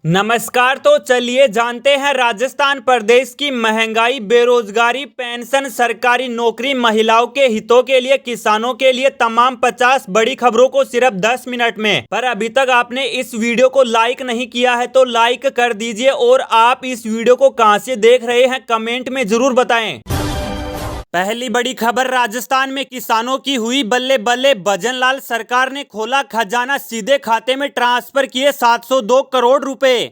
नमस्कार। तो चलिए जानते हैं राजस्थान प्रदेश की महंगाई, बेरोजगारी, पेंशन, सरकारी नौकरी, महिलाओं के हितों के लिए, किसानों के लिए तमाम 50 बड़ी खबरों को सिर्फ 10 मिनट में। पर अभी तक आपने इस वीडियो को लाइक नहीं किया है तो लाइक कर दीजिए। और आप इस वीडियो को कहां से देख रहे हैं कमेंट में जरूर बताएं। पहली बड़ी खबर, राजस्थान में किसानों की हुई बल्ले बल्ले। भजनलाल सरकार ने खोला खजाना, सीधे खाते में ट्रांसफर किए 702 करोड़ रुपए।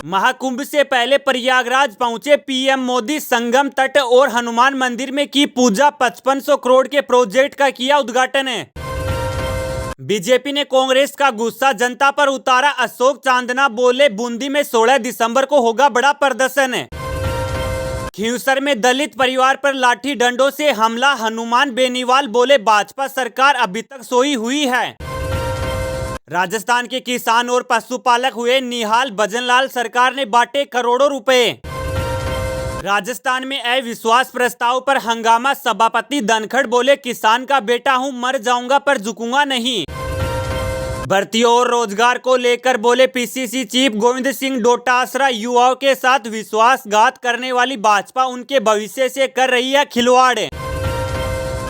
महाकुंभ से पहले प्रयागराज पहुंचे पीएम मोदी, संगम तट और हनुमान मंदिर में की पूजा। 5500 करोड़ के प्रोजेक्ट का किया उद्घाटन। बीजेपी ने कांग्रेस का गुस्सा जनता पर उतारा, अशोक चांदना बोले बूंदी में 16 दिसंबर को होगा बड़ा प्रदर्शन। खींवसर में दलित परिवार पर लाठी डंडों से हमला, हनुमान बेनीवाल बोले भाजपा सरकार अभी तक सोई हुई है। राजस्थान के किसान और पशुपालक हुए निहाल, भजनलाल सरकार ने बांटे करोड़ों रुपए। राजस्थान में अविश्वास प्रस्ताव पर हंगामा, सभापति धनखड़ बोले किसान का बेटा हूं, मर जाऊंगा पर झुकूंगा नहीं। भर्तियों और रोजगार को लेकर बोले पीसीसी चीफ गोविंद सिंह डोटासरा, युवाओं के साथ विश्वासघात करने वाली भाजपा उनके भविष्य से कर रही है खिलवाड़।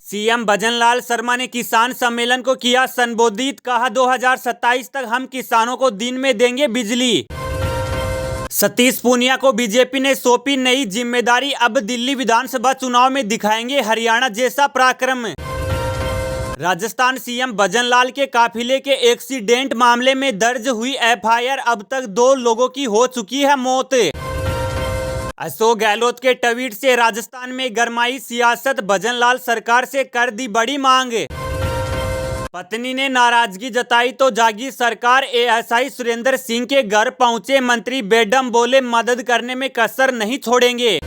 सीएम भजनलाल शर्मा ने किसान सम्मेलन को किया संबोधित, कहा 2027 तक हम किसानों को दिन में देंगे बिजली। सतीश पूनिया को बीजेपी ने सौंपी नई जिम्मेदारी, अब दिल्ली विधानसभा चुनाव में दिखाएंगे हरियाणा जैसा पराक्रम। राजस्थान सीएम भजनलाल के काफिले के एक्सीडेंट मामले में दर्ज हुई एफआईआर, अब तक 2 लोगों की हो चुकी है मौत। अशोक गहलोत के ट्वीट से राजस्थान में गरमाई सियासत, भजनलाल सरकार से कर दी बड़ी मांग। पत्नी ने नाराजगी जताई तो जागी सरकार, एएसआई सुरेंद्र सिंह के घर पहुंचे मंत्री बेडम, बोले मदद करने में कसर नहीं छोड़ेंगे।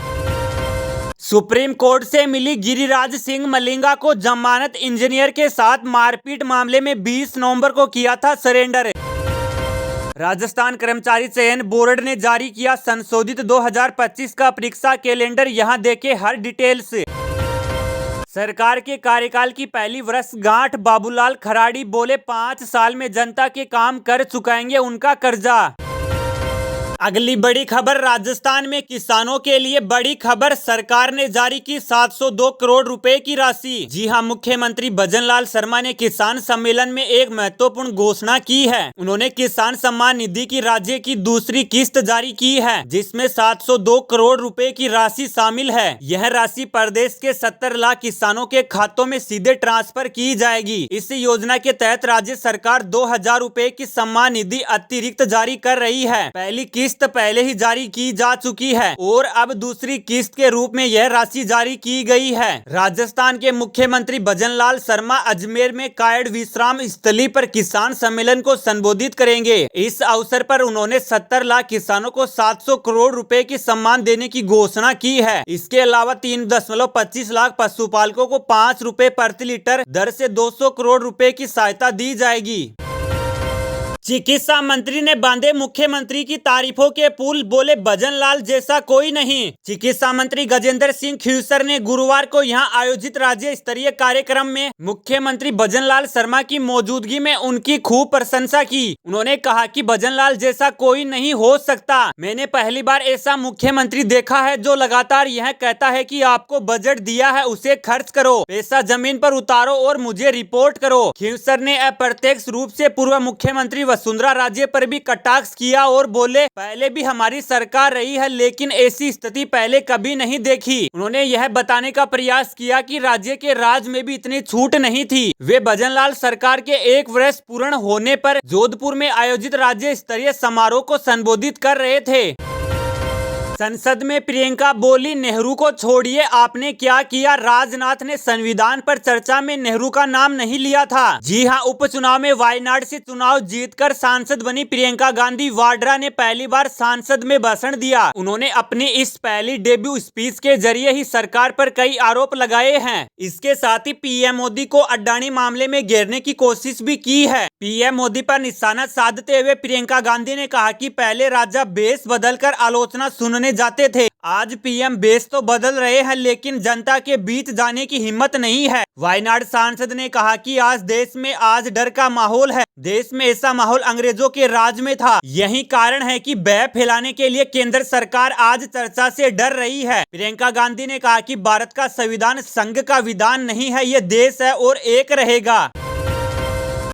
सुप्रीम कोर्ट से मिली गिरिराज सिंह मलिंगा को जमानत, इंजीनियर के साथ मारपीट मामले में 20 नवंबर को किया था सरेंडर। राजस्थान कर्मचारी चयन बोर्ड ने जारी किया संशोधित 2025 का परीक्षा कैलेंडर, यहां देखें हर डिटेल्स। सरकार के कार्यकाल की पहली वर्षगांठ, बाबूलाल खराड़ी बोले 5 साल में जनता के काम कर चुकाएंगे उनका कर्जा। अगली बड़ी खबर, राजस्थान में किसानों के लिए बड़ी खबर, सरकार ने जारी की 702 करोड़ रुपए की राशि। जी हां, मुख्यमंत्री भजनलाल शर्मा ने किसान सम्मेलन में एक महत्वपूर्ण घोषणा की है। उन्होंने किसान सम्मान निधि की राज्य की दूसरी किस्त जारी की है, जिसमें 702 करोड़ रुपए की राशि शामिल है। यह राशि प्रदेश के 70 लाख किसानों के खातों में सीधे ट्रांसफर की जाएगी। इस योजना के तहत राज्य सरकार 2000 रुपए की सम्मान निधि अतिरिक्त जारी कर रही है। पहली किस्त पहले ही जारी की जा चुकी है और अब दूसरी किस्त के रूप में यह राशि जारी की गई है। राजस्थान के मुख्यमंत्री भजनलाल शर्मा अजमेर में कायड़ विश्राम स्थली पर किसान सम्मेलन को संबोधित करेंगे। इस अवसर पर उन्होंने 70 लाख किसानों को 700 करोड़ रुपए की सम्मान देने की घोषणा की है। इसके अलावा 3.25 लाख पशुपालकों को 5 रुपए प्रति लीटर दर से 200 करोड़ रुपए की सहायता दी जाएगी। चिकित्सा मंत्री ने बांधे मुख्यमंत्री की तारीफों के पुल, बोले भजनलाल जैसा कोई नहीं। चिकित्सा मंत्री गजेंद्र सिंह खींवसर ने गुरुवार को यहां आयोजित राज्य स्तरीय कार्यक्रम में मुख्यमंत्री भजनलाल शर्मा की मौजूदगी में उनकी खूब प्रशंसा की। उन्होंने कहा कि भजनलाल जैसा कोई नहीं हो सकता। मैंने पहली बार ऐसा मुख्यमंत्री देखा है जो लगातार यह कहता है कि आपको बजट दिया है उसे खर्च करो, पैसा जमीन पर उतारो और मुझे रिपोर्ट करो। खींवसर ने अप्रत्यक्ष रूप से पूर्व मुख्यमंत्री वसुंधरा राजे पर भी कटाक्ष किया और बोले पहले भी हमारी सरकार रही है लेकिन ऐसी स्थिति पहले कभी नहीं देखी। उन्होंने यह बताने का प्रयास किया कि राज्य के राज में भी इतनी छूट नहीं थी। वे भजनलाल सरकार के 1 वर्ष पूर्ण होने पर जोधपुर में आयोजित राज्य स्तरीय समारोह को संबोधित कर रहे थे। संसद में प्रियंका बोली नेहरू को छोड़िए आपने क्या किया, राजनाथ ने संविधान पर चर्चा में नेहरू का नाम नहीं लिया था। जी हां, उपचुनाव में वायनाड से चुनाव जीतकर सांसद बनी प्रियंका गांधी वाड्रा ने पहली बार सांसद में भाषण दिया। उन्होंने अपनी इस पहली डेब्यू स्पीच के जरिए ही सरकार पर कई आरोप लगाए हैं। इसके साथ ही पीएम मोदी को अडानी मामले में घेरने की कोशिश भी की है। पीएम मोदी पर निशाना साधते हुए प्रियंका गांधी ने कहा कि पहले राजा बेस बदलकर आलोचना सुनने जाते थे, आज पीएम बेस तो बदल रहे हैं लेकिन जनता के बीच जाने की हिम्मत नहीं है। वायनाड सांसद ने कहा कि आज देश में आज डर का माहौल है। देश में ऐसा माहौल अंग्रेजों के राज में था। यही कारण है कि भय फैलाने के लिए केंद्र सरकार आज चर्चा से डर रही है। प्रियंका गांधी ने कहा कि भारत का संविधान संघ का विधान नहीं है, ये देश है और एक रहेगा।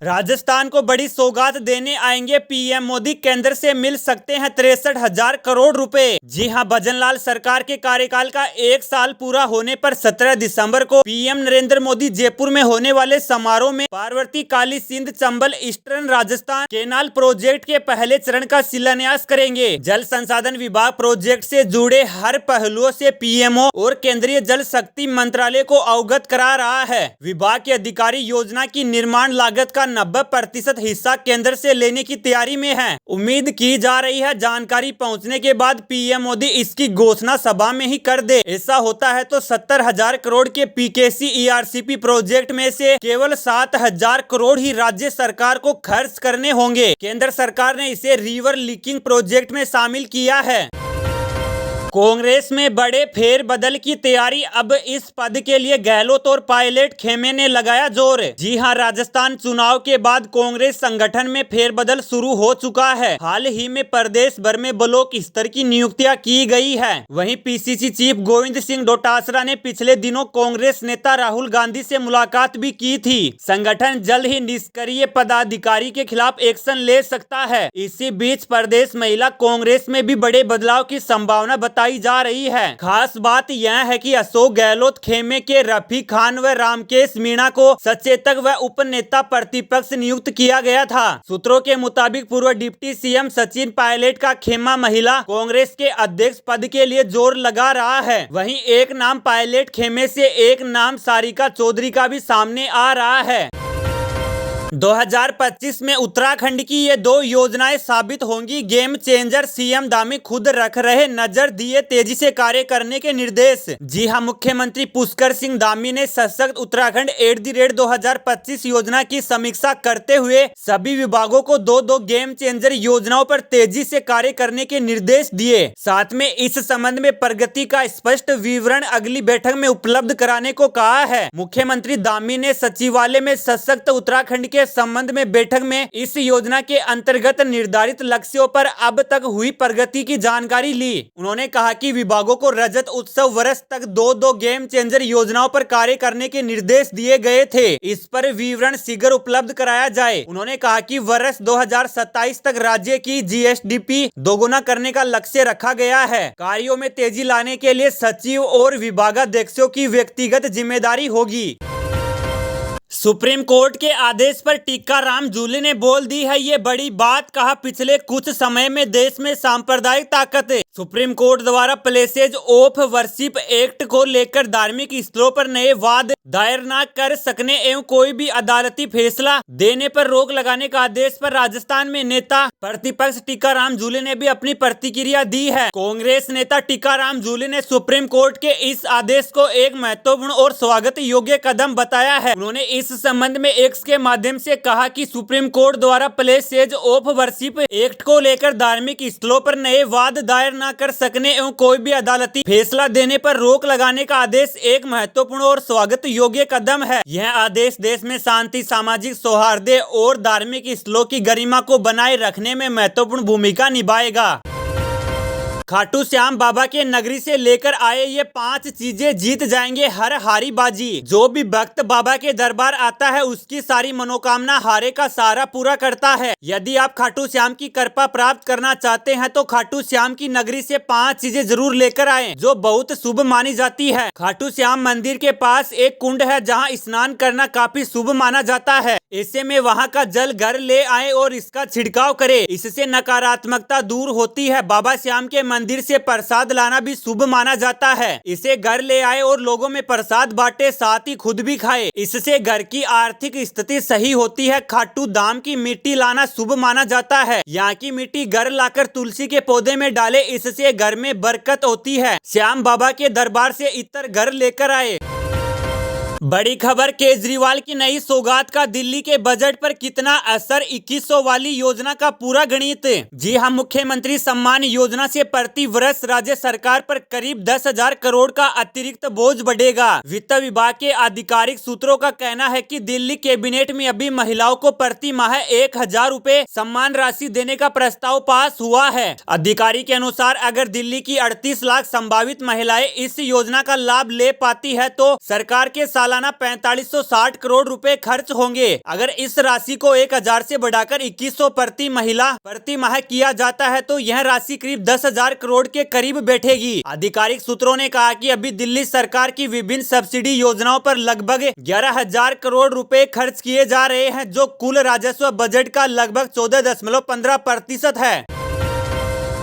राजस्थान को बड़ी सौगात देने आएंगे पीएम मोदी, केंद्र से मिल सकते हैं 63,000 करोड़ रुपए। जी हां, भजनलाल सरकार के कार्यकाल का 1 साल पूरा होने पर 17 दिसंबर को पीएम नरेंद्र मोदी जयपुर में होने वाले समारोह में Parvati Kali Sindh Chambal eastern Rajasthan canal project के पहले चरण का शिलान्यास करेंगे। जल संसाधन विभाग प्रोजेक्ट से जुड़े हर पहलुओं से पीएमओ और केंद्रीय जल शक्ति मंत्रालय को अवगत करा रहा है। विभाग के अधिकारी योजना की निर्माण लागत का 90% हिस्सा केंद्र से लेने की तैयारी में है। उम्मीद की जा रही है जानकारी पहुंचने के बाद पीएम मोदी इसकी घोषणा सभा में ही कर दे। ऐसा होता है तो 70,000 करोड़ के पीकेसी ईआरसीपी प्रोजेक्ट में से केवल 7,000 करोड़ ही राज्य सरकार को खर्च करने होंगे। केंद्र सरकार ने इसे रिवर लीकिंग प्रोजेक्ट में शामिल किया है। कांग्रेस में बड़े फेरबदल की तैयारी, अब इस पद के लिए गहलोत और पायलट खेमे ने लगाया जोर। जी हां, राजस्थान चुनाव के बाद कांग्रेस संगठन में फेरबदल शुरू हो चुका है। हाल ही में प्रदेश भर में ब्लॉक स्तर की नियुक्तियां की गई है। वहीं पीसीसी चीफ गोविंद सिंह डोटासरा ने पिछले दिनों कांग्रेस नेता राहुल गांधी से मुलाकात भी की थी। संगठन जल्द ही निष्क्रिय पदाधिकारी के खिलाफ एक्शन ले सकता है। इसी बीच प्रदेश महिला कांग्रेस में भी बड़े बदलाव की संभावना बताई जा रही है। खास बात यह है कि अशोक गहलोत खेमे के रफी खान व रामकेश मीणा को सचेतक व उप नेता प्रतिपक्ष नियुक्त किया गया था। सूत्रों के मुताबिक पूर्व डिप्टी सीएम सचिन पायलट का खेमा महिला कांग्रेस के अध्यक्ष पद के लिए जोर लगा रहा है। वहीं एक नाम पायलट खेमे से एक नाम सारिका चौधरी का भी सामने आ रहा है। 2025 में उत्तराखंड की ये 2 योजनाएं साबित होंगी गेम चेंजर। सीएम धामी खुद रख रहे नजर, दिए तेजी से कार्य करने के निर्देश। जी हां, मुख्यमंत्री पुष्कर सिंह धामी ने सशक्त उत्तराखंड @2025 योजना की समीक्षा करते हुए सभी विभागों को 2 गेम चेंजर योजनाओं पर तेजी से कार्य करने के निर्देश दिए। साथ में इस संबंध में प्रगति का स्पष्ट विवरण अगली बैठक में उपलब्ध कराने को कहा है। मुख्यमंत्री धामी ने सचिवालय में सशक्त उत्तराखंड के संबंध में बैठक में इस योजना के अंतर्गत निर्धारित लक्ष्यों पर अब तक हुई प्रगति की जानकारी ली। उन्होंने कहा कि विभागों को रजत उत्सव वर्ष तक 2 गेम चेंजर योजनाओं पर कार्य करने के निर्देश दिए गए थे। इस पर विवरण शीघ्र उपलब्ध कराया जाए। उन्होंने कहा कि वर्ष 2027 तक राज्य की जीएसडीपी दोगुना करने का लक्ष्य रखा गया है। कार्यों में तेजी लाने के लिए सचिव और विभागाध्यक्षों की व्यक्तिगत जिम्मेदारी होगी। सुप्रीम कोर्ट के आदेश पर टीकाराम जूली ने बोल दी है ये बड़ी बात, कहा पिछले कुछ समय में देश में सांप्रदायिक ताकतें। सुप्रीम कोर्ट द्वारा प्लेसेज ऑफ वर्शिप एक्ट को लेकर धार्मिक स्थलों पर नए वाद दायर न कर सकने एवं कोई भी अदालती फैसला देने पर रोक लगाने का आदेश पर राजस्थान में नेता प्रतिपक्ष टीकाराम जूली ने भी अपनी प्रतिक्रिया दी है। कांग्रेस नेता टीकाराम जूली ने सुप्रीम कोर्ट के इस आदेश को एक महत्वपूर्ण और स्वागत योग्य कदम बताया है। उन्होंने इस संबंध में एक्स के माध्यम से कहा कि सुप्रीम कोर्ट द्वारा प्लेसेज ऑफ वर्शिप एक्ट को लेकर धार्मिक स्थलों पर नए वाद दायर न कर सकने एवं कोई भी अदालती फैसला देने पर रोक लगाने का आदेश एक महत्वपूर्ण और स्वागत योग्य कदम है। यह आदेश देश में शांति, सामाजिक सौहार्द और धार्मिक स्थलों की गरिमा को बनाए रखने में महत्वपूर्ण भूमिका निभाएगा। खाटू श्याम बाबा के नगरी से लेकर आए ये 5 चीजें जीत जाएंगे हर हारी बाजी। जो भी भक्त बाबा के दरबार आता है उसकी सारी मनोकामना हारे का सहारा पूरा करता है। यदि आप खाटू श्याम की कृपा प्राप्त करना चाहते हैं तो खाटू श्याम की नगरी से 5 चीजें जरूर लेकर आएं जो बहुत शुभ मानी जाती है। खाटू श्याम मंदिर के पास एक कुंड है जहां स्नान करना काफी शुभ माना जाता है। ऐसे में वहां का जल घर ले आए और इसका छिड़काव करें, इससे नकारात्मकता दूर होती है। बाबा श्याम के मंदिर से प्रसाद लाना भी शुभ माना जाता है। इसे घर ले आए और लोगों में प्रसाद बांटे, साथ ही खुद भी खाए, इससे घर की आर्थिक स्थिति सही होती है। खाटू धाम की मिट्टी लाना शुभ माना जाता है। यहाँ की मिट्टी घर लाकर तुलसी के पौधे में डाले, इससे घर में बरकत होती है। श्याम बाबा के दरबार से इत्र घर लेकर आए। बड़ी खबर, केजरीवाल की नई सौगात का दिल्ली के बजट पर कितना असर, 2100 वाली योजना का पूरा गणित। जी हां, मुख्यमंत्री सम्मान योजना से प्रति वर्ष राज्य सरकार पर करीब 10,000 करोड़ का अतिरिक्त बोझ बढ़ेगा। वित्त विभाग के आधिकारिक सूत्रों का कहना है कि दिल्ली कैबिनेट में अभी महिलाओं को प्रति माह 1,000 रुपए सम्मान राशि देने का प्रस्ताव पास हुआ है। अधिकारी के अनुसार अगर दिल्ली की 38 लाख संभावित महिलाएं इस योजना का लाभ ले पाती है तो सरकार के सालाना 4560 करोड़ रुपए खर्च होंगे। अगर इस राशि को 1,000 से बढ़ाकर 2100 प्रति महिला प्रति माह किया जाता है तो यह राशि करीब 10,000 करोड़ के करीब बैठेगी। आधिकारिक सूत्रों ने कहा कि अभी दिल्ली सरकार की विभिन्न सब्सिडी योजनाओं पर लगभग 11,000 करोड़ रुपए खर्च किए जा रहे हैं, जो कुल राजस्व बजट का लगभग 14.15% है।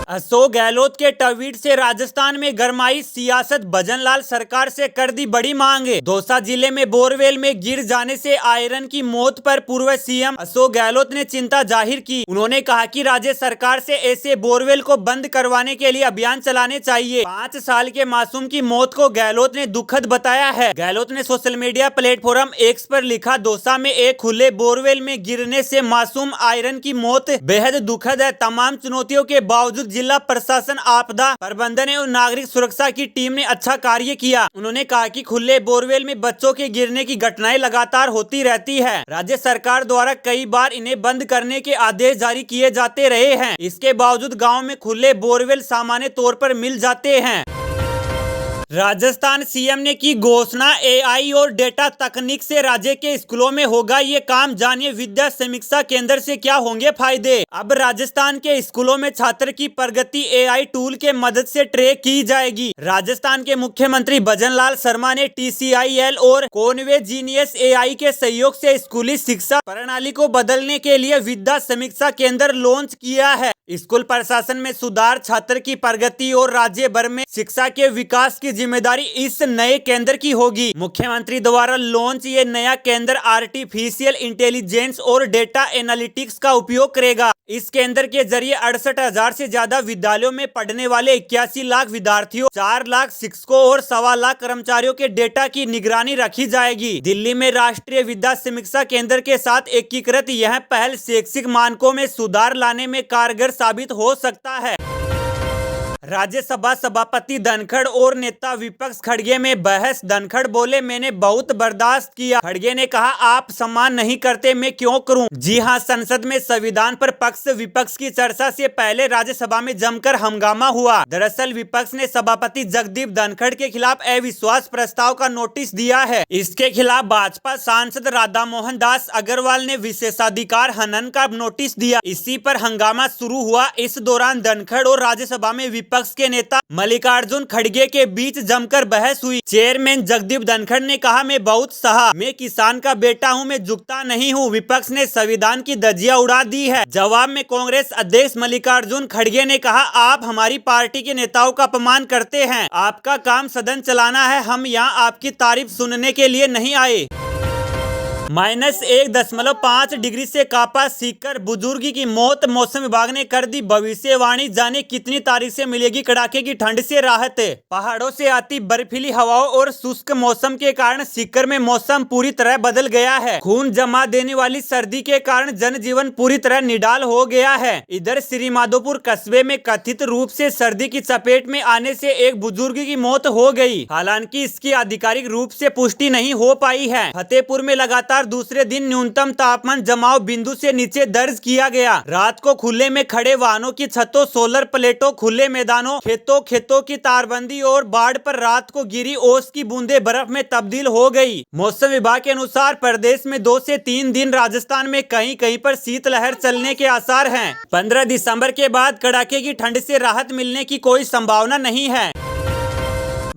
अशोक गहलोत के ट्वीट से राजस्थान में गरमाई सियासत, भजनलाल सरकार से कर दी बड़ी मांग। दौसा जिले में बोरवेल में गिर जाने से आयरन की मौत पर पूर्व सीएम अशोक गहलोत ने चिंता जाहिर की। उन्होंने कहा कि राज्य सरकार से ऐसे बोरवेल को बंद करवाने के लिए अभियान चलाने चाहिए। 5 साल के मासूम की मौत को गहलोत ने दुखद बताया है। गहलोत ने सोशल मीडिया प्लेटफॉर्म एक्स पर लिखा, दौसा में एक खुले बोरवेल में गिरने से मासूम आयरन की मौत बेहद दुखद है। तमाम चुनौतियों के बावजूद जिला प्रशासन, आपदा प्रबंधन और नागरिक सुरक्षा की टीम ने अच्छा कार्य किया। उन्होंने कहा कि खुले बोरवेल में बच्चों के गिरने की घटनाएं लगातार होती रहती है। राज्य सरकार द्वारा कई बार इन्हें बंद करने के आदेश जारी किए जाते रहे हैं। इसके बावजूद गांव में खुले बोरवेल सामान्य तौर पर मिल जाते हैं। राजस्थान सीएम ने की घोषणा, एआई और डेटा तकनीक से राज्य के स्कूलों में होगा ये काम, जानिए विद्या समीक्षा केंद्र से क्या होंगे फायदे। अब राजस्थान के स्कूलों में छात्र की प्रगति एआई टूल के मदद से ट्रैक की जाएगी। राजस्थान के मुख्यमंत्री भजनलाल शर्मा ने TCIL और कॉन्वे जीनियस एआई के सहयोग से स्कूली शिक्षा प्रणाली को बदलने के लिए विद्या समीक्षा केंद्र लॉन्च किया है। स्कूल प्रशासन में सुधार, छात्र की प्रगति और राज्य भर में शिक्षा के विकास की जिम्मेदारी इस नए केंद्र की होगी। मुख्यमंत्री द्वारा लॉन्च ये नया केंद्र आर्टिफिशियल इंटेलिजेंस और डेटा एनालिटिक्स का उपयोग करेगा। इस केंद्र के जरिए 68,000 से ज्यादा विद्यालयों में पढ़ने वाले 81 लाख विद्यार्थियों, 4 लाख शिक्षकों और 1.25 लाख कर्मचारियों के डेटा की निगरानी रखी जाएगी। दिल्ली में राष्ट्रीय विद्या समीक्षा केंद्र के साथ एकीकृत यह पहल शैक्षिक मानकों में सुधार लाने में कारगर साबित हो सकता है। राज्यसभा सभापति धनखड़ और नेता विपक्ष खड़गे में बहस। धनखड़ बोले, मैंने बहुत बर्दाश्त किया। खड़गे ने कहा, आप सम्मान नहीं करते, मैं क्यों करूं। जी हां, संसद में संविधान पर पक्ष विपक्ष की चर्चा से पहले राज्यसभा में जमकर हंगामा हुआ। दरअसल विपक्ष ने सभापति जगदीप धनखड़ के खिलाफ अविश्वास प्रस्ताव का नोटिस दिया है। इसके खिलाफ भाजपा सांसद राधा मोहन दास अग्रवाल ने विशेषाधिकार हनन का नोटिस दिया। इसी पर हंगामा शुरू हुआ। इस दौरान धनखड़ और राज्यसभा में विपक्ष के नेता मल्लिकार्जुन खड़गे के बीच जमकर बहस हुई। चेयरमैन जगदीप धनखड़ ने कहा, मैं बहुत सहा, मैं किसान का बेटा हूं, मैं झुकता नहीं हूं। विपक्ष ने संविधान की धज्जियां उड़ा दी है। जवाब में कांग्रेस अध्यक्ष मल्लिकार्जुन खड़गे ने कहा, आप हमारी पार्टी के नेताओं का अपमान करते हैं। आपका काम सदन चलाना है, हम यहाँ आपकी तारीफ सुनने के लिए नहीं आए। -1.5 डिग्री से कापा सीकर, बुजुर्ग की मौत। मौसम विभाग ने कर दी भविष्यवाणी, जाने कितनी तारीख से मिलेगी कड़ाके की ठंड से राहत। पहाड़ों से आती बर्फीली हवाओं और शुष्क मौसम के कारण सीकर में मौसम पूरी तरह बदल गया है। खून जमा देने वाली सर्दी के कारण जनजीवन पूरी तरह निडाल हो गया है। इधर श्रीमाधोपुर कस्बे में कथित रूप से सर्दी की चपेट में आने से एक बुजुर्ग की मौत हो गई। हालांकि इसकी आधिकारिक रूप से पुष्टि नहीं हो पाई है। फतेहपुर में लगातार दूसरे दिन न्यूनतम तापमान जमाव बिंदु से नीचे दर्ज किया गया। रात को खुले में खड़े वाहनों की छतों, सोलर प्लेटों, खुले मैदानों, खेतों की तारबंदी और बाढ़ पर रात को गिरी ओस की बूंदें बर्फ में तब्दील हो गई। मौसम विभाग के अनुसार प्रदेश में 2 से 3 दिन राजस्थान में कहीं कहीं पर शीतलहर चलने के आसार हैं। 15 दिसंबर के बाद कड़ाके की ठंड से राहत मिलने की कोई संभावना नहीं है।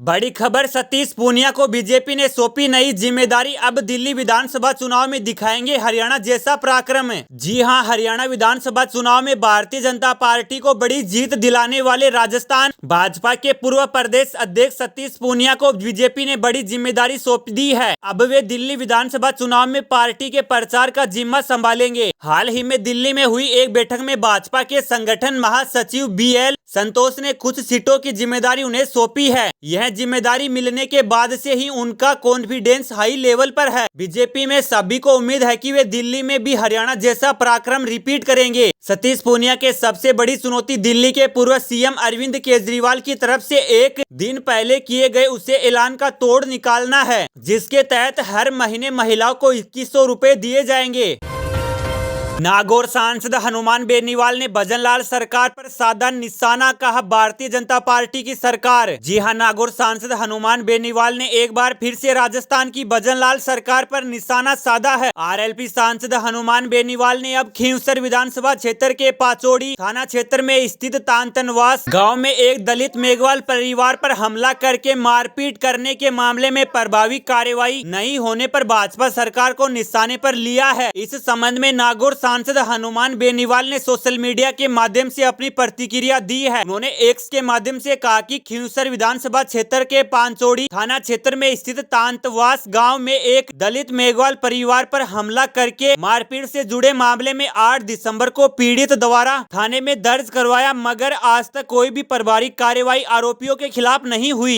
बड़ी खबर, सतीश पूनिया को बीजेपी ने सौंपी नई जिम्मेदारी। अब दिल्ली विधानसभा चुनाव में दिखाएंगे हरियाणा जैसा पराक्रम। जी हां, हरियाणा विधानसभा चुनाव में भारतीय जनता पार्टी को बड़ी जीत दिलाने वाले राजस्थान भाजपा के पूर्व प्रदेश अध्यक्ष सतीश पूनिया को बीजेपी ने बड़ी जिम्मेदारी सौंप दी है। अब वे दिल्ली विधानसभा चुनाव में पार्टी के प्रचार का जिम्मा संभालेंगे। हाल ही में दिल्ली में हुई एक बैठक में भाजपा के संगठन महासचिव BL संतोष ने कुछ सीटों की जिम्मेदारी उन्हें सौंपी है। यह जिम्मेदारी मिलने के बाद से ही उनका कॉन्फिडेंस हाई लेवल पर है। बीजेपी में सभी को उम्मीद है कि वे दिल्ली में भी हरियाणा जैसा पराक्रम रिपीट करेंगे। सतीश पूनिया के सबसे बड़ी चुनौती दिल्ली के पूर्व सीएम अरविंद केजरीवाल की तरफ से एक दिन पहले किए गए उसे ऐलान का तोड़ निकालना है, जिसके तहत हर महीने महिलाओं को 2100 रुपए दिए जाएंगे। नागौर सांसद हनुमान बेनीवाल ने भजनलाल सरकार पर साधा निशाना, कहा भारतीय जनता पार्टी की सरकार। जी हां, नागौर सांसद हनुमान बेनीवाल ने एक बार फिर से राजस्थान की भजनलाल सरकार पर निशाना साधा है। आरएलपी सांसद हनुमान बेनीवाल ने अब खींवसर विधानसभा क्षेत्र के पाचोड़ी थाना क्षेत्र में स्थित तांतनवास गाँव में एक दलित मेघवाल परिवार पर हमला करके मारपीट करने के मामले में प्रभावी कार्रवाई नहीं होने पर भाजपा सरकार को निशाने पर लिया है। इस संबंध में नागौर सांसद हनुमान बेनीवाल ने सोशल मीडिया के माध्यम से अपनी प्रतिक्रिया दी है। उन्होंने एक्स के माध्यम से कहा कि खींवसर विधानसभा क्षेत्र के पांचोड़ी थाना क्षेत्र में स्थित तांतवास गांव में एक दलित मेघवाल परिवार पर हमला करके मारपीट से जुड़े मामले में 8 दिसंबर को पीड़ित द्वारा थाने में दर्ज करवाया, मगर आज तक कोई भी प्रभावी कार्रवाई आरोपियों के खिलाफ नहीं हुई।